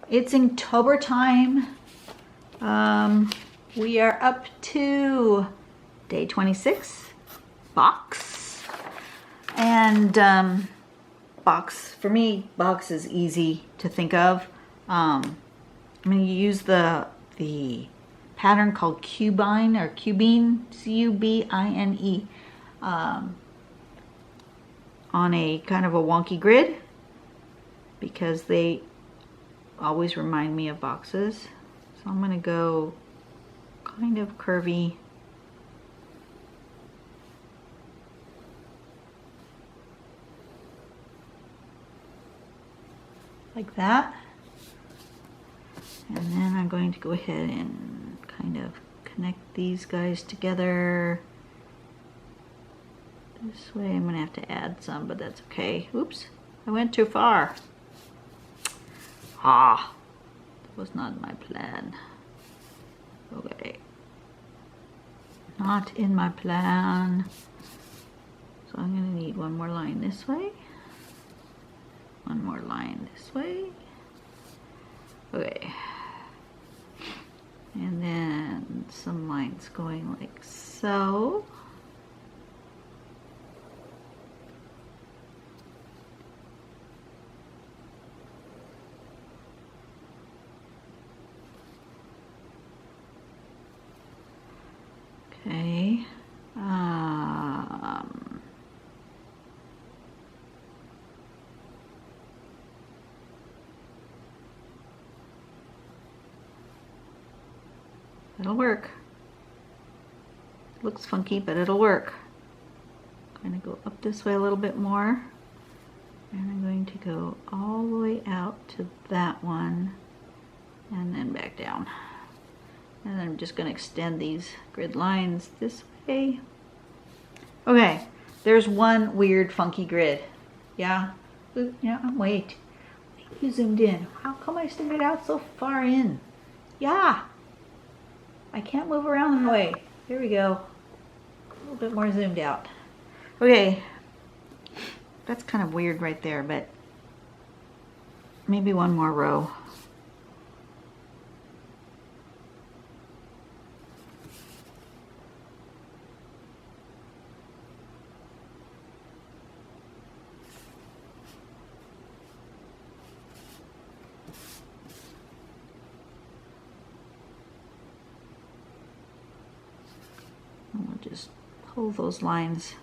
It's Inktober time. We are up to day 26, box. And box, for me, box is easy to think of. I'm going to use the pattern called Cubine or Cubine, C-U-B-I-N-E, on a kind of a wonky grid because they always remind me of boxes. So I'm going to go kind of curvy. Like that. And then I'm going to go ahead and kind of connect these guys together. This way I'm going to have to add some, but that's okay. Oops, I went too far. Ah, that was not my plan. Okay. Not in my plan. So I'm going to need one more line this way. One more line this way. Okay. And then some lines going like so. Okay. It'll work. Looks funky, but it'll work. Kind of go up this way a little bit more. And I'm going to go all the way out to that one and then back down. And then I'm just going to extend these grid lines this way. Okay, there's one weird funky grid. Yeah? Yeah, wait. You zoomed in. How come I started out so far in? Yeah! I can't move around the way. Here we go. A little bit more zoomed out. Okay. That's kind of weird right there, but maybe one more row. We'll just pull those lines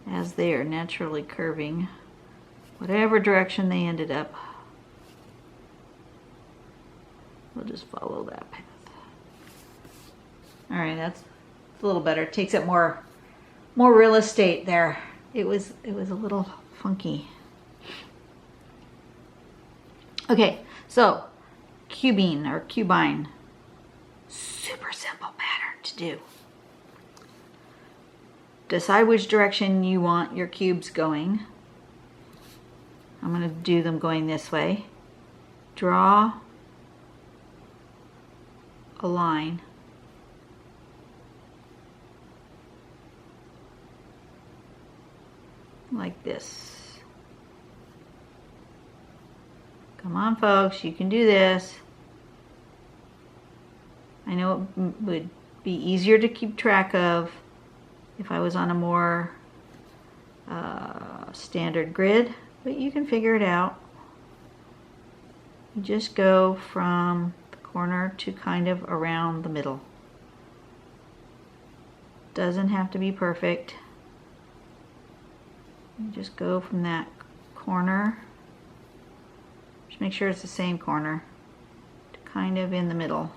as they are naturally curving, whatever direction they ended up. We'll just follow that path. All right, that's a little better. It takes up more real estate there. It was a little funky. Okay, so cubine or cubine, super simple pattern to do. Decide which direction you want your cubes going. I'm going to do them going this way. Draw a line. Like this. Come on, folks, you can do this. I know it would be easier to keep track of if I was on a more standard grid, but you can figure it out. You just go from the corner to kind of around the middle. Doesn't have to be perfect. You just go from that corner, just make sure it's the same corner, to kind of in the middle.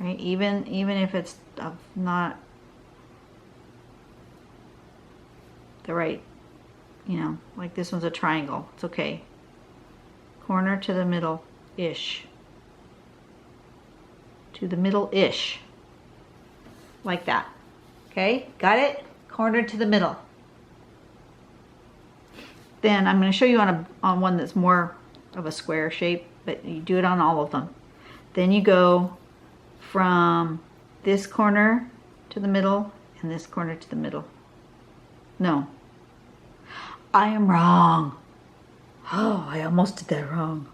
Right? Even if it's not the right, you know, like this one's a triangle, it's okay. Corner to the middle-ish. To the middle-ish. Like that. Okay, got it? Corner to the middle. Then I'm going to show you on one that's more of a square shape, but you do it on all of them. Then you go from this corner to the middle and this corner to the middle. No, I am wrong. Oh, I almost did that wrong.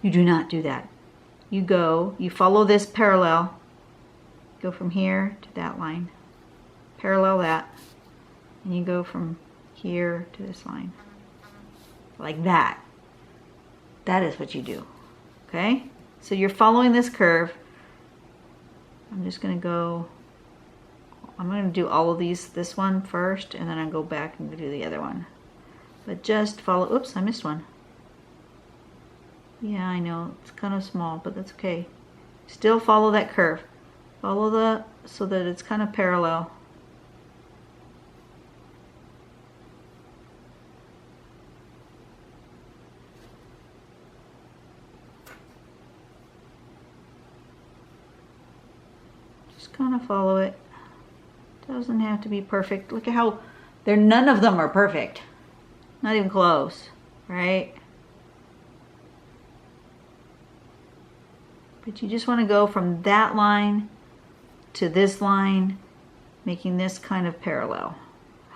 You do not do that. You follow this parallel, go from here to that line, parallel that, and you go from here to this line, like that. That is what you do, okay? So you're following this curve. I'm just gonna go, I'm gonna do all of these, this one first, and then I'll go back and do the other one. But just follow, oops, I missed one. Yeah, I know, it's kind of small, but that's okay. Still follow that curve. Follow so that it's kind of parallel. Just kind of follow it. Doesn't have to be perfect. Look at how, none of them are perfect. Not even close, right? But you just want to go from that line to this line, making this kind of parallel,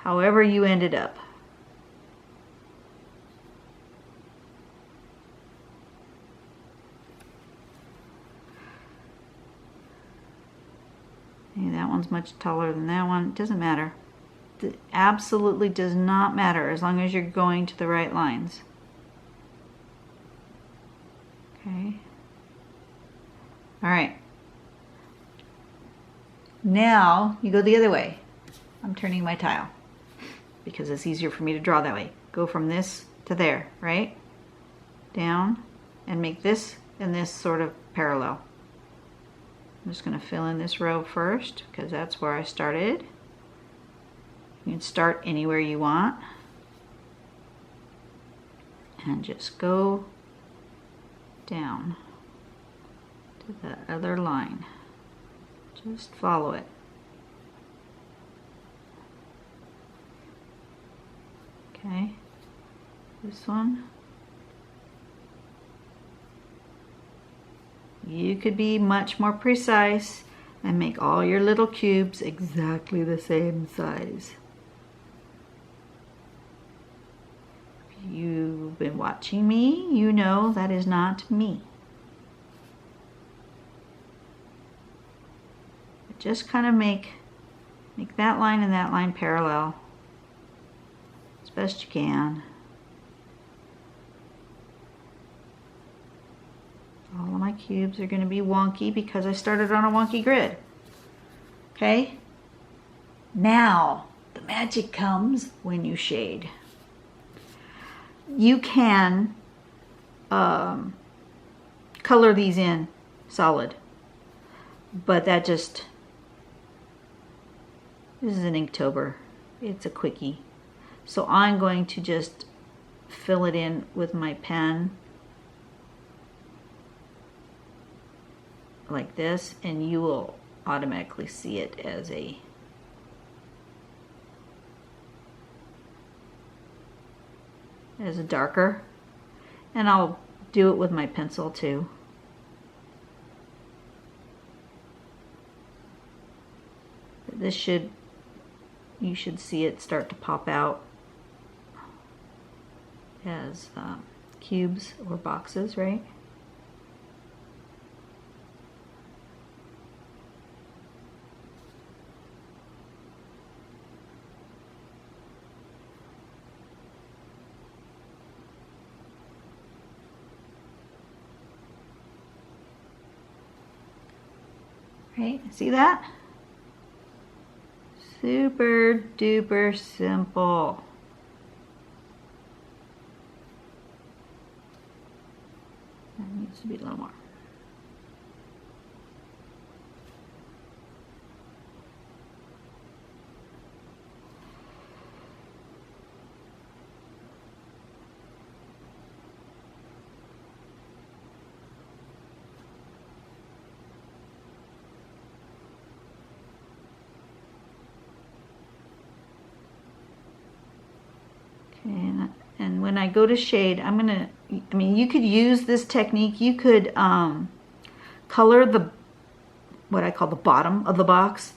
however you ended up. Hey, that one's much taller than that one. It doesn't matter. It absolutely does not matter as long as you're going to the right lines. Okay. All right. Now you go the other way. I'm turning my tile because it's easier for me to draw that way. Go from this to there, right? Down, and make this and this sort of parallel. I'm just going to fill in this row first because that's where I started. You can start anywhere you want. And just go down to the other line. Just follow it. Okay, this one. You could be much more precise and make all your little cubes exactly the same size. If you've been watching me, you know that is not me. Just kind of make that line and that line parallel as best you can. All of my cubes are going to be wonky because I started on a wonky grid. Okay? Now, the magic comes when you shade. You can color these in solid, but that just, this is an Inktober. It's a quickie. So I'm going to just fill it in with my pen like this, and you will automatically see it as a darker. And I'll do it with my pencil too. This you should see it start to pop out as cubes or boxes, right? Right, see that? Super duper simple. That needs to be a little more. Okay, and when I go to shade, you could use this technique. You could color what I call the bottom of the box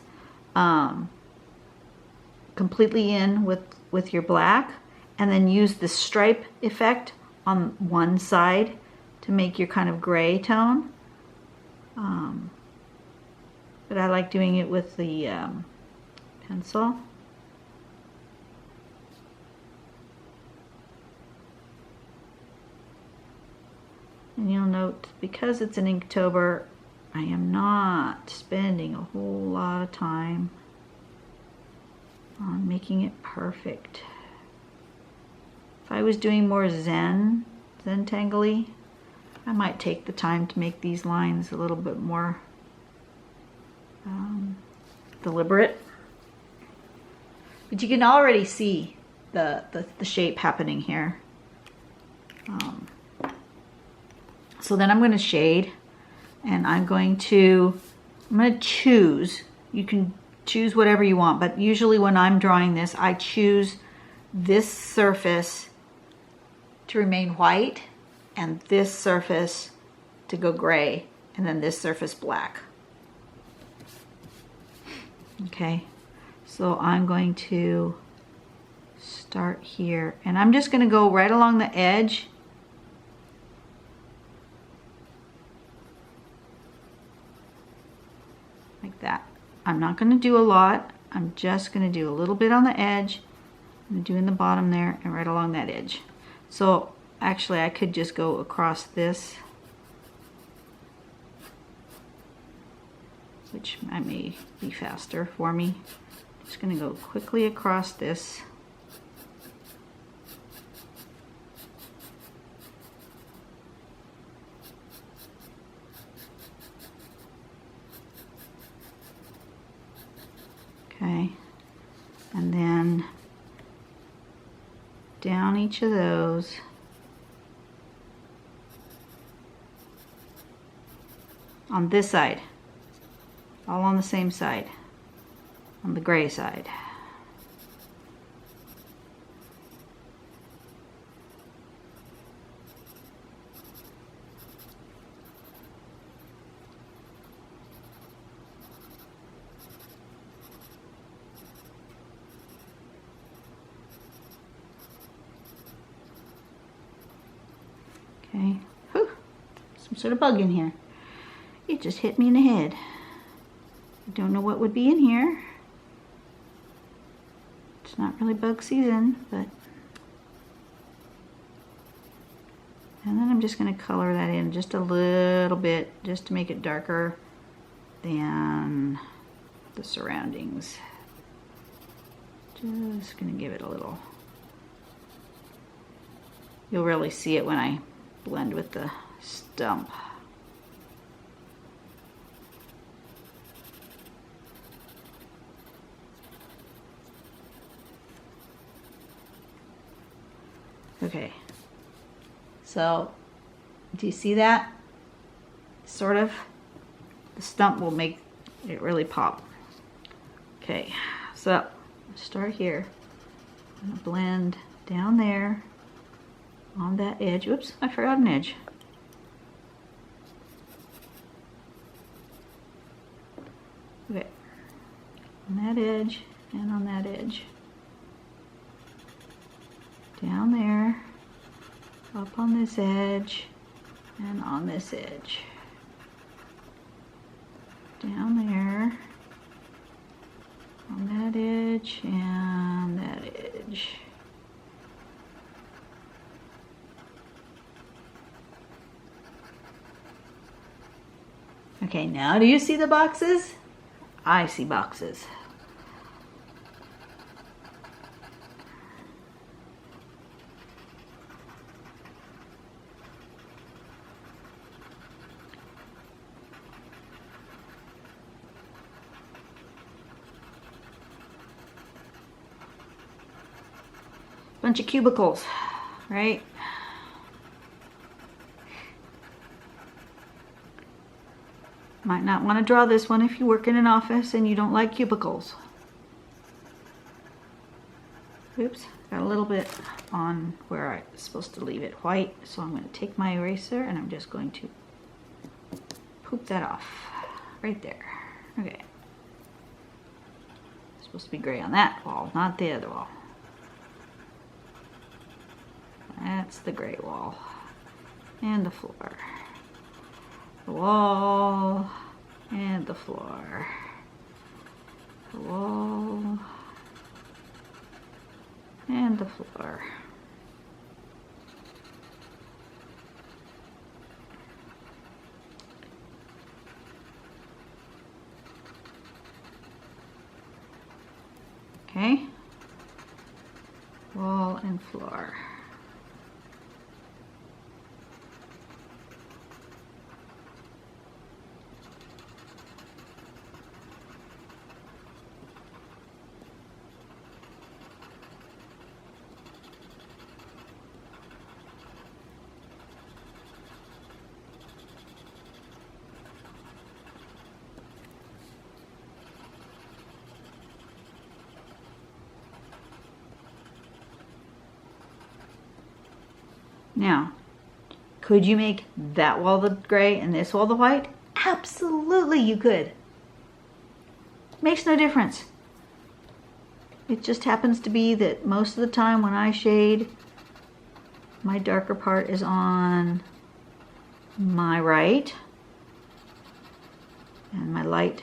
completely in with your black, and then use the stripe effect on one side to make your kind of gray tone. But I like doing it with the pencil. And you'll note, because it's an Inktober, I am not spending a whole lot of time on making it perfect. If I was doing more Zen Tangly, I might take the time to make these lines a little bit more deliberate. But you can already see the shape happening here. So then I'm going to shade, and I'm going to choose. You can choose whatever you want, but usually when I'm drawing this, I choose this surface to remain white and this surface to go gray, and then this surface black. Okay, so I'm going to start here, and I'm just going to go right along the edge. Like that. I'm not going to do a lot. I'm just going to do a little bit on the edge. I'm doing the bottom there and right along that edge. So actually I could just go across this, which may be faster for me. Just going to go quickly across this. Okay, and then down each of those. On this side, all on the same side, on the gray side. Okay, whew, some sort of bug in here. It just hit me in the head. I don't know what would be in here. It's not really bug season, but... And then I'm just going to color that in just a little bit, just to make it darker than the surroundings. Just going to give it a little... You'll really see it when I blend with the stump. Okay, so do you see that? Sort of. The stump will make it really pop. Okay, so start here. I'm gonna blend down there on that edge. Oops, I forgot an edge. Okay, on that edge and on that edge. Down there, up on this edge, and on this edge. Down there, on that edge, and that edge. Okay, now do you see the boxes? I see boxes. Bunch of cubicles, right? Might not want to draw this one if you work in an office and you don't like cubicles. Oops, got a little bit on where I was supposed to leave it white, so I'm going to take my eraser and I'm just going to poop that off right there. Okay. It's supposed to be gray on that wall, not the other wall. That's the gray wall. And the floor. The wall and the floor. The wall and the floor. Okay, wall and floor. Now, could you make that wall the gray and this wall the white? Absolutely you could. Makes no difference. It just happens to be that most of the time when I shade, my darker part is on my right, and my light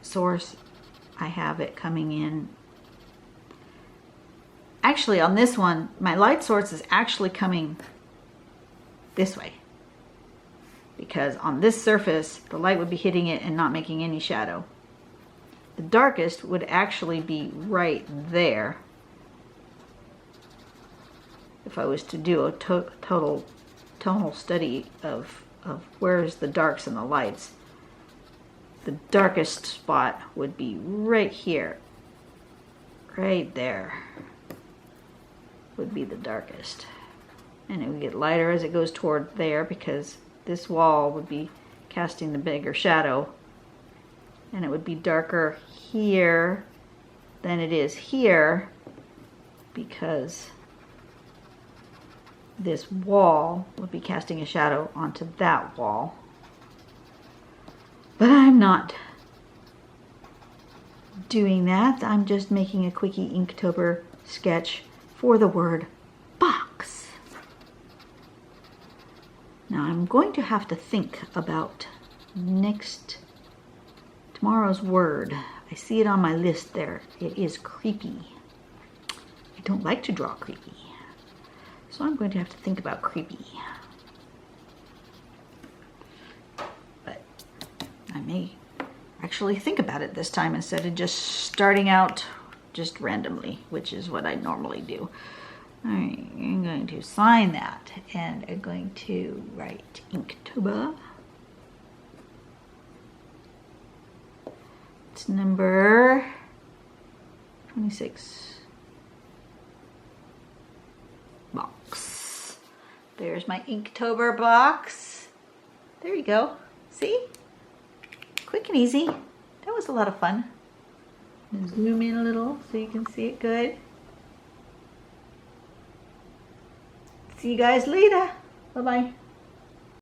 source, I have it coming in. Actually, on this one, my light source is actually coming this way, because on this surface, the light would be hitting it and not making any shadow. The darkest would actually be right there if I was to do a total tonal study of where's the darks and the lights. The darkest spot would be right here, right there would be the darkest, and it would get lighter as it goes toward there, because this wall would be casting the bigger shadow, and it would be darker here than it is here, because this wall would be casting a shadow onto that wall. But I'm not doing that. I'm just making a quickie Inktober sketch for the word box. Now I'm going to have to think about tomorrow's word. I see it on my list there. It is creepy. I don't like to draw creepy, so I'm going to have to think about creepy. But I may actually think about it this time instead of just starting out just randomly, which is what I normally do. All right, I'm going to sign that, and I'm going to write Inktober. It's number 26. Box. There's my Inktober box. There you go. See? Quick and easy. That was a lot of fun. Zoom in a little so you can see it good. See you guys later. Bye-bye.